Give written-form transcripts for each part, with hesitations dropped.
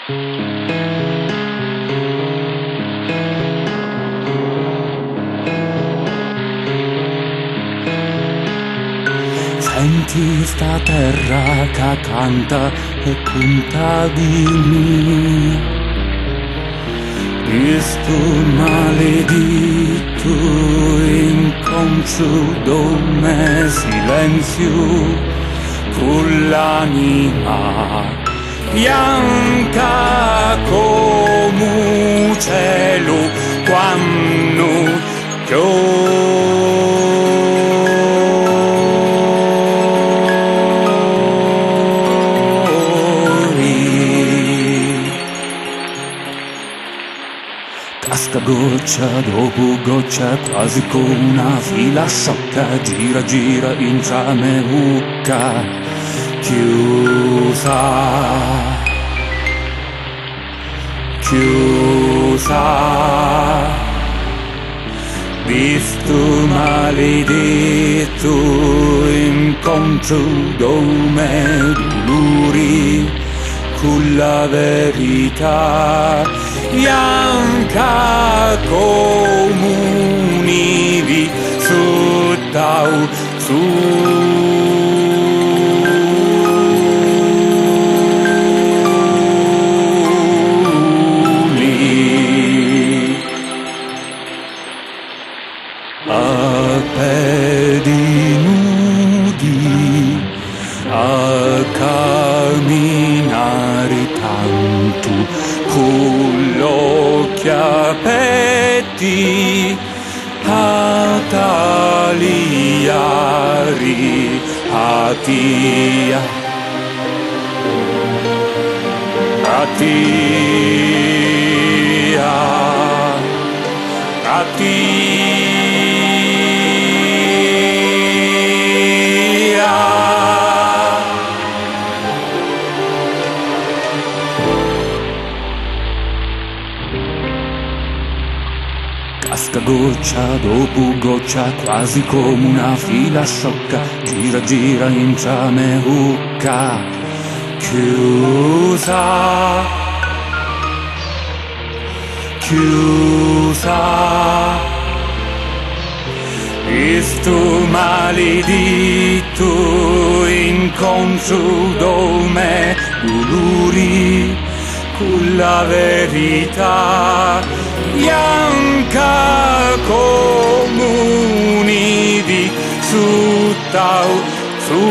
Senti sta terra che canta e contadini, questo maledetto incontro dove silenzio con l'anima bianca come un cielo quando casca goccia dopo goccia, quasi come una fila sciocca, gira gira in trame ucca, chiusa, chiusa. Visto maledetto incontro dome dolori con la verità bianca comunivi sottau su. A piedi nudi a camminare tanto con gli occhi aperti a tagliare a tia a tia a tia. Casca goccia dopo goccia, quasi come una fila sciocca, gira gira in trame ucca, chiusa, chiusa. Questo maledetto incontro dome dolori con la verità bianca comunivi sottau su.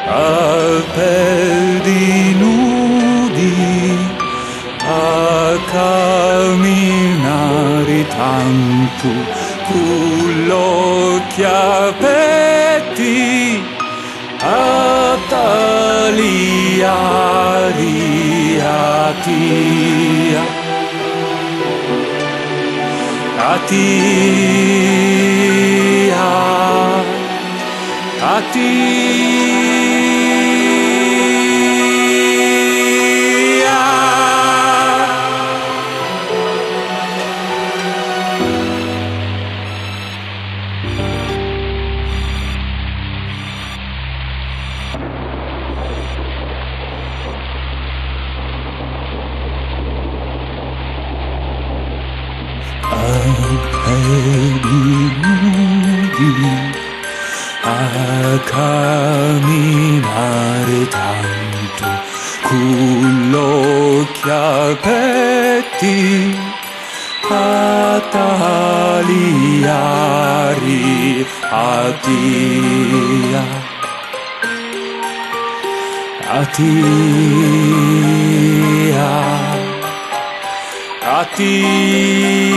A piedi nudi a camminare tanto con gli occhi aperti a tagliare a tia a tia a tia. A piedi nudi a camminare tanto con gli occhi aperti a tagliare a tia a tia a tia.